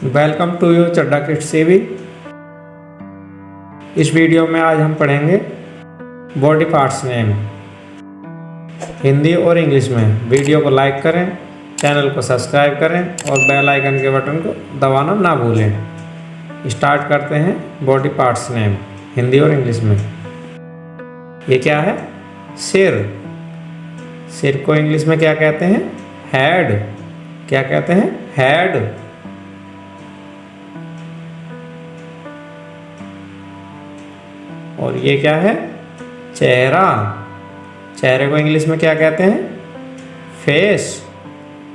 Welcome to you Chadha kids CV. इस video में आज हम पढ़ेंगे बॉडी पार्ट्स नेम हिंदी और इंग्लिश में। वीडियो को लाइक करें, चैनल को सब्सक्राइब करें और बेल आइकन के बटन को दबाना ना भूलें। स्टार्ट करते हैं बॉडी पार्ट्स नेम हिंदी और इंग्लिश में। ये क्या है? सिर। सिर को इंग्लिश में क्या कहते हैं? हेड। क्या कहते हैं? हेड। और ये क्या है? चेहरा। चेहरे को इंग्लिश में क्या कहते हैं? फेस।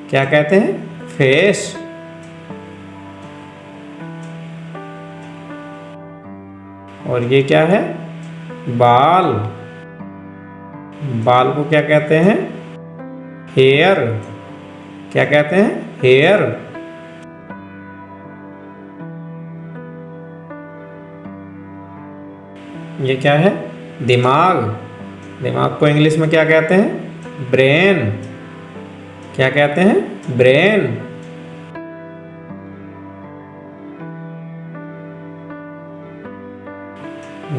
क्या कहते हैं? फेस। और ये क्या है? बाल। बाल को क्या कहते हैं? हेयर। क्या कहते हैं? हेयर। ये क्या है? दिमाग। दिमाग को इंग्लिश में क्या कहते हैं? ब्रेन। क्या कहते हैं? ब्रेन।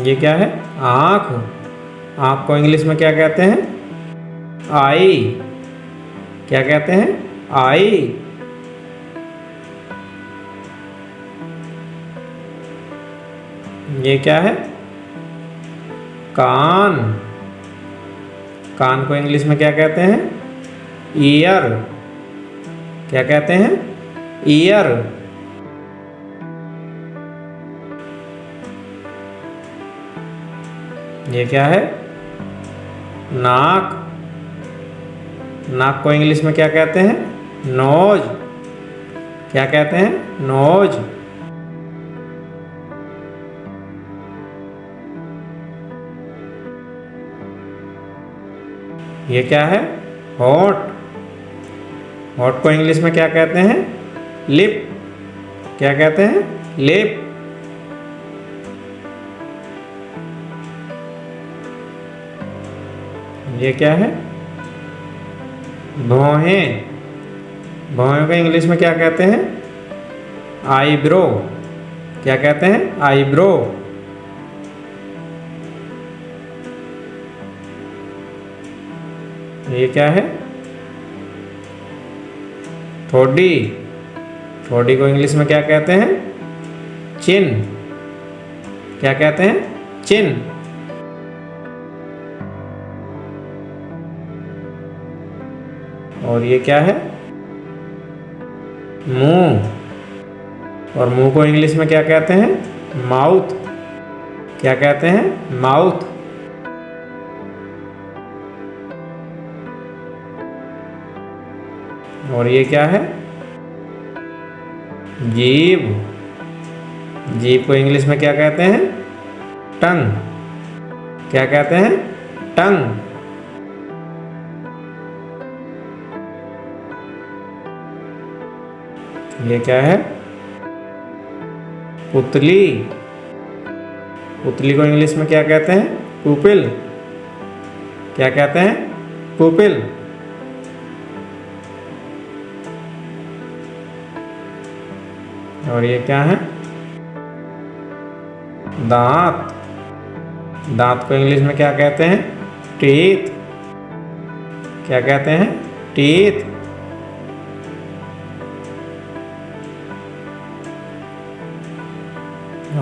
ये क्या है? आँख। आँख को इंग्लिश में क्या कहते हैं? आई। क्या कहते हैं? आई। ये क्या है? कान। कान को इंग्लिश में क्या कहते हैं? ईयर। क्या कहते हैं? ईयर। ये क्या है? नाक। नाक को इंग्लिश में क्या कहते हैं? नोज। क्या कहते हैं? नोज। ये क्या है? होंठ। होंठ को इंग्लिश में क्या कहते हैं? लिप। क्या कहते हैं? लिप। ये क्या है? भौहें। भौहें को इंग्लिश में क्या कहते हैं? आईब्रो। क्या कहते हैं? आईब्रो। ये क्या है? ठोडी। ठोडी को इंग्लिश में क्या कहते हैं? चिन। क्या कहते हैं? चिन। और ये क्या है? मुंह। और मुंह को इंग्लिश में क्या कहते हैं? माउथ। क्या कहते हैं? माउथ। और ये क्या है? जीभ। जीभ को इंग्लिश में क्या कहते हैं? टंग। क्या कहते हैं? टंग। ये क्या है? पुतली। पुतली को इंग्लिश में क्या कहते हैं? पुपिल। क्या कहते हैं? पुपिल। और ये क्या है? दांत। दांत को इंग्लिश में क्या कहते हैं? टीथ। क्या कहते हैं? टीथ।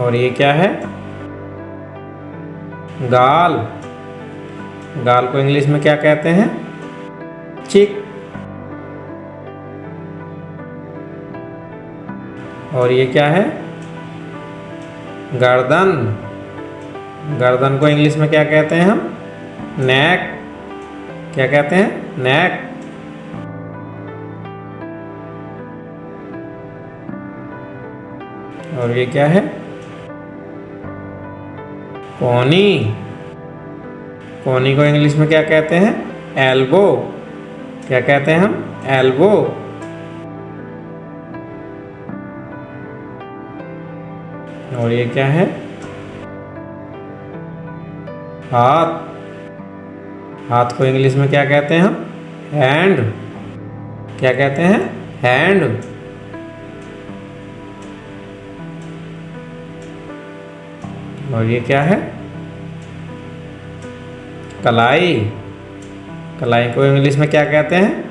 और ये क्या है? गाल। गाल को इंग्लिश में क्या कहते हैं? चिक। और ये क्या है? गर्दन। गर्दन को इंग्लिश में क्या कहते हैं हम? नेक। क्या कहते हैं? नेक। और ये क्या है? कोहनी। कोहनी को इंग्लिश में क्या कहते हैं? एल्बो। क्या कहते हैं हम? एल्बो। और ये क्या है? हाथ। हाथ को इंग्लिश में क्या कहते हैं हम? हैंड। क्या कहते हैं? हैंड। और ये क्या है? कलाई। कलाई को इंग्लिश में क्या कहते हैं?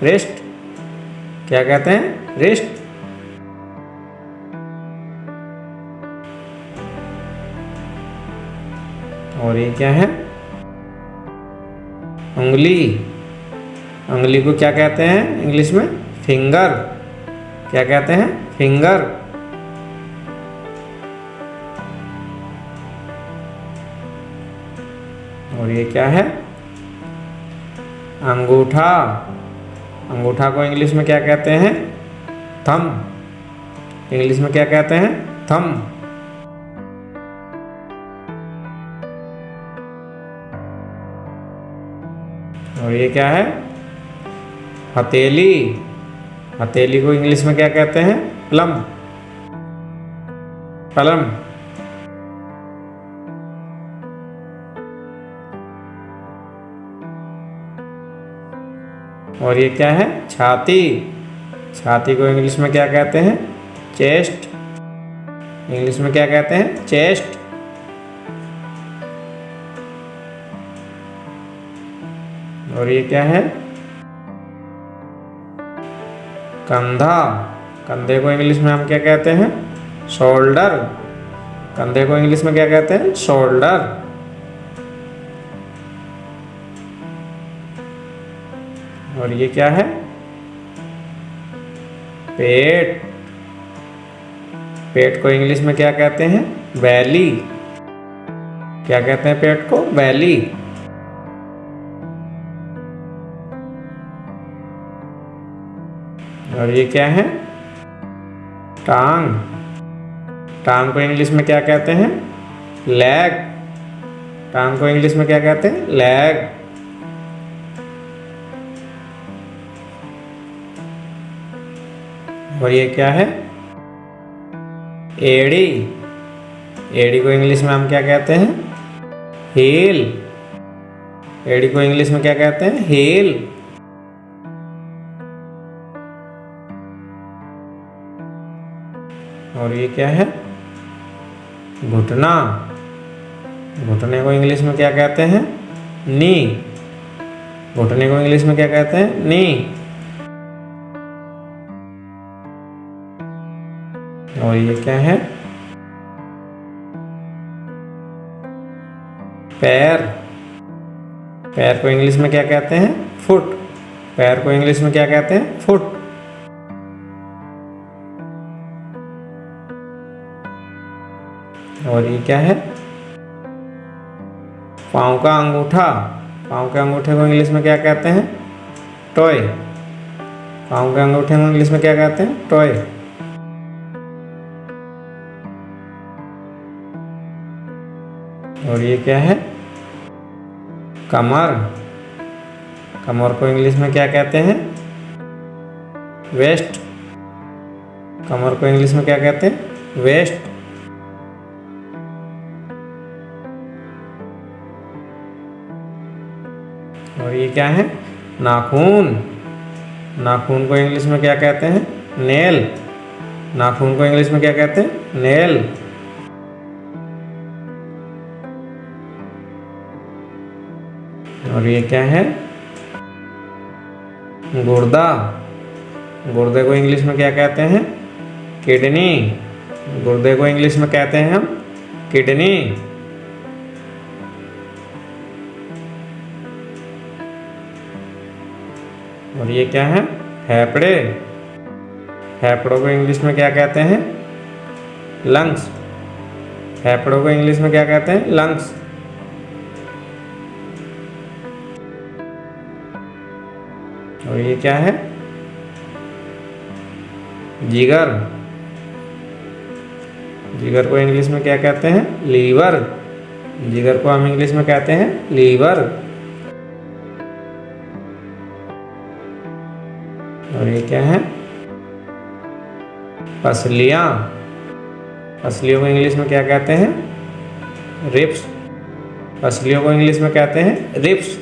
रिस्ट। क्या कहते हैं? रिस्ट। और ये क्या है? उंगली। उंगली को क्या कहते हैं इंग्लिश में? फिंगर। क्या कहते हैं? फिंगर। और ये क्या है? अंगूठा। अंगूठा को इंग्लिश में क्या कहते हैं? थंब। इंग्लिश में क्या कहते हैं? थंब। और ये क्या है? हथेली। हथेली को इंग्लिश में क्या कहते हैं? प्लम। प्लम। और ये क्या है? छाती। छाती को इंग्लिश में क्या कहते हैं? चेस्ट। इंग्लिश में क्या कहते हैं? चेस्ट। और ये क्या है? कंधा। कंधे को इंग्लिश में हम क्या कहते हैं? शोल्डर। कंधे को इंग्लिश में क्या कहते हैं? शोल्डर। और ये क्या है? पेट। पेट को इंग्लिश में क्या कहते हैं? बैली। क्या कहते हैं पेट को? बैली। और ये क्या है? टांग। टांग को इंग्लिश में क्या कहते हैं? लेग। टांग को इंग्लिश में क्या कहते हैं? लेग। और ये क्या है? एड़ी। एड़ी को इंग्लिश में हम क्या कहते हैं? हील। एड़ी को इंग्लिश में क्या कहते हैं? हील। और ये क्या है? घुटना। घुटने को इंग्लिश में क्या कहते हैं? नी। घुटने को इंग्लिश में क्या कहते हैं? नी। और ये क्या है? पैर। पैर को इंग्लिश में क्या कहते हैं? फुट। पैर को इंग्लिश में क्या कहते हैं? फुट। और ये क्या है? पाँव का अंगूठा। पाँव के अंगूठे को इंग्लिश में क्या कहते हैं? टॉय। पाँव के अंगूठे को इंग्लिश में क्या कहते हैं? टॉय। और ये क्या है? कमर। कमर को इंग्लिश में क्या कहते हैं? वेस्ट। कमर को इंग्लिश में क्या कहते हैं? वेस्ट। और ये क्या है? नाखून। नाखून को इंग्लिश में क्या कहते हैं? नेल। नाखून को इंग्लिश में क्या कहते हैं? नेल। और ये क्या है? गुर्दा। गुर्दे को इंग्लिश में क्या कहते हैं? किडनी। गुर्दे को इंग्लिश में कहते हैं हम किडनी। और ये क्या है? फेफड़े। फेफड़ों को इंग्लिश में क्या कहते हैं? लंग्स। फेफड़ों को इंग्लिश में क्या कहते हैं? लंग्स। और ये क्या है? जिगर। जिगर को इंग्लिश में क्या कहते हैं? लीवर। जिगर को हम इंग्लिश में कहते हैं लीवर। और ये क्या है? पसलियाँ। पसलियों को इंग्लिश में क्या कहते हैं? रिब्स। पसलियों को इंग्लिश में कहते हैं रिब्स।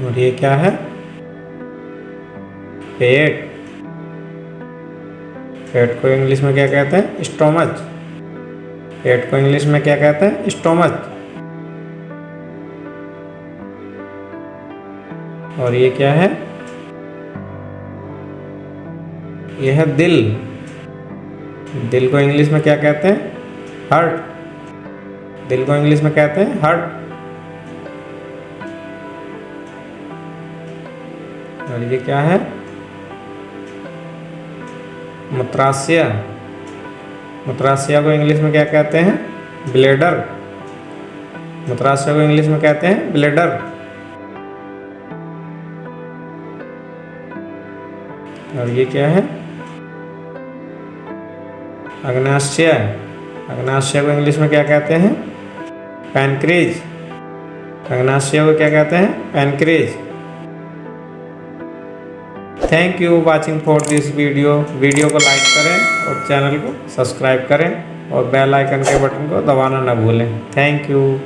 और ये क्या है? पेट। पेट को इंग्लिश में क्या कहते हैं? स्टोमच। पेट को इंग्लिश में क्या कहते हैं? स्टोमच। और ये क्या है? ये है दिल। दिल को इंग्लिश में क्या कहते हैं? हार्ट। दिल को इंग्लिश में कहते हैं हार्ट। और ये क्या है? मूत्राशय। मूत्राशय को इंग्लिश में क्या कहते हैं? ब्लैडर। मूत्राशय को इंग्लिश में कहते हैं ब्लैडर। और ये क्या है? अग्नाशय। अग्नाशय को इंग्लिश में क्या कहते हैं? पैनक्रीज। अग्नाशय को क्या कहते हैं? Pancreas. Thank you watching for this video. Video को लाइक करें और चैनल को सब्सक्राइब करें और बेल आइकन के बटन को दबाना ना भूलें। Thank you.